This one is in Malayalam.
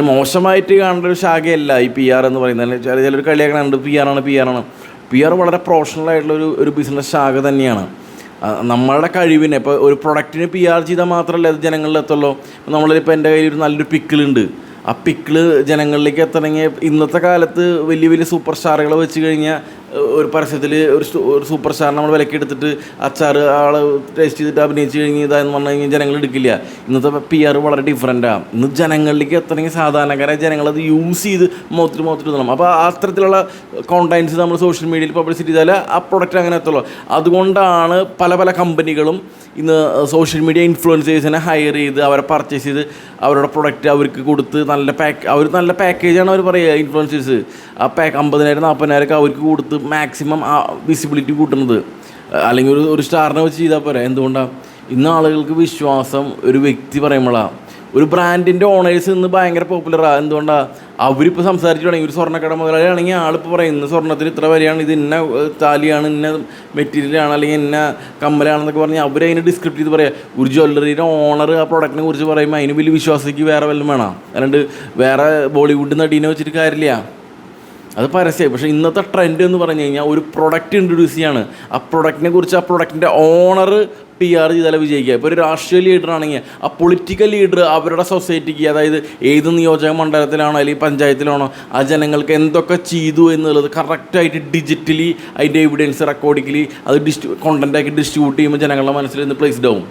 മോശമായിട്ട് കാണേണ്ട ഒരു ശാഖയല്ല ഈ പി ആർ എന്ന് പറയുന്നത്. ചിലർ കളിയാക്കണുണ്ട് പി ആറാണ്. പി ആർ വളരെ പ്രൊഫഷണൽ ആയിട്ടുള്ളൊരു ബിസിനസ് ശാഖ തന്നെയാണ്. നമ്മളുടെ കഴിവിനെ ഇപ്പോൾ ഒരു പ്രൊഡക്റ്റിന് പി ആർ ചെയ്താൽ മാത്രമല്ല അത് ജനങ്ങളിലെത്തുള്ളൂ. നമ്മളിപ്പോൾ എൻ്റെ കയ്യിൽ ഒരു നല്ലൊരു പിക്കിളുണ്ട്, ആ പിക്കിള് ജനങ്ങളിലേക്ക് എത്തണമെങ്കിൽ ഇന്നത്തെ കാലത്ത് വലിയ വലിയ സൂപ്പർ സ്റ്റാറുകളെ വെച്ച് കഴിഞ്ഞാൽ ഒരു പരസ്യത്തിൽ ഒരു സൂപ്പർ സ്റ്റാർ നമ്മൾ വിലക്കെടുത്തിട്ട് അച്ചാർ ആൾ ടേസ്റ്റ് ചെയ്തിട്ട് അഭിനയിച്ച് കഴിഞ്ഞ് ഇതാന്ന് പറഞ്ഞു കഴിഞ്ഞാൽ ജനങ്ങൾ എടുക്കില്ല. ഇന്നത്തെ പി ആർ വളരെ ഡിഫറൻറ്റാണ്. ഇന്ന് ജനങ്ങളിലേക്ക് എത്തണമെങ്കിൽ സാധാരണക്കാരായ ജനങ്ങളത് യൂസ് ചെയ്ത് മുഖത്തിൽ തരണം. അപ്പോൾ അത്തരത്തിലുള്ള കോണ്ടൻറ്റ്സ് നമ്മൾ സോഷ്യൽ മീഡിയയിൽ പബ്ലിസിറ്റി ചെയ്താൽ ആ പ്രൊഡക്റ്റ് അങ്ങനെ എത്തുള്ളൂ. അതുകൊണ്ടാണ് പല കമ്പനികളും ഇന്ന് സോഷ്യൽ മീഡിയ ഇൻഫ്ലുവൻസേഴ്സിനെ ഹയർ ചെയ്ത് അവരെ പർച്ചേസ് ചെയ്ത് അവരുടെ പ്രൊഡക്റ്റ് അവർക്ക് കൊടുത്ത് നല്ല പാക്കേജാണ് അവർ പറയുക. ഇൻഫ്ലുവൻസേഴ്സ് ആ 50,000-40,000 അവർക്ക് കൊടുത്ത് മാക്സിമം ആ വിസിബിലിറ്റി കൂട്ടുന്നത്. അല്ലെങ്കിൽ ഒരു സ്റ്റാറിനെ വെച്ച് ചെയ്താൽ പോരാ. എന്തുകൊണ്ടാണ്? ഇന്ന് ആളുകൾക്ക് വിശ്വാസം ഒരു വ്യക്തി പറയുമ്പോഴാണ്. ഒരു ബ്രാൻഡിൻ്റെ ഓണേഴ്സ് ഇന്ന് ഭയങ്കര പോപ്പുലറാണ്. എന്തുകൊണ്ടാണ്? അവരിപ്പോൾ സംസാരിച്ചു തുടങ്ങി. ഒരു സ്വർണ്ണക്കട മുതലാളിയാണെങ്കിൽ ആളിപ്പോൾ പറയും ഇന്ന് സ്വർണ്ണത്തിന് ഇത്ര വരെയാണ്, ഇത് ഇന്ന താലിയാണ്, ഇന്ന മെറ്റീരിയലാണ്, അല്ലെങ്കിൽ ഇന്ന കമ്മലാണെന്നൊക്കെ പറഞ്ഞാൽ അവരതിനെ ഡിസ്ക്രിപ്റ്റ് ചെയ്ത് പറയാം. ഒരു ജ്വല്ലറിയുടെ ഓണർ ആ പ്രോഡക്റ്റിനെ കുറിച്ച് പറയുമ്പോൾ അതിന് വലിയ വിശ്വാസത്തേക്ക് വേറെ വല്ലതും വേണം. അല്ലാണ്ട് വേറെ ബോളിവുഡ് നടീനെ വെച്ചിട്ട് കാര്യമില്ല. അത് പരസ്യമായി. പക്ഷേ ഇന്നത്തെ ട്രെൻഡ് എന്ന് പറഞ്ഞു കഴിഞ്ഞാൽ ഒരു പ്രൊഡക്റ്റ് ഇൻട്രൊഡ്യൂസ് ചെയ്യാണ്. ആ പ്രൊഡക്റ്റിനെ കുറിച്ച് ആ പ്രൊഡക്റ്റിൻ്റെ ഓണർ പി ആർ ചെയ്താലേ വിജയിക്കുക. ഇപ്പോൾ ഒരു രാഷ്ട്രീയ ലീഡറാണെങ്കിൽ ആ പൊളിറ്റിക്കൽ ലീഡർ അവരുടെ സൊസൈറ്റിക്ക്, അതായത് ഏത് നിയോജക മണ്ഡലത്തിലാണോ അല്ലെങ്കിൽ പഞ്ചായത്തിലാണോ ആ ജനങ്ങൾക്ക് എന്തൊക്കെ ചെയ്തു എന്നുള്ളത് കറക്റ്റായിട്ട് ഡിജിറ്റലി അതിൻ്റെ എവിഡൻസ് റെക്കോർഡിക്കലി അത് കോണ്ടൻറ്റാക്കി ഡിസ്ട്രിബ്യൂട്ട് ചെയ്യുമ്പോൾ ജനങ്ങളുടെ മനസ്സിൽ ഇന്ന് പ്ലേസ്ഡ് ആവും.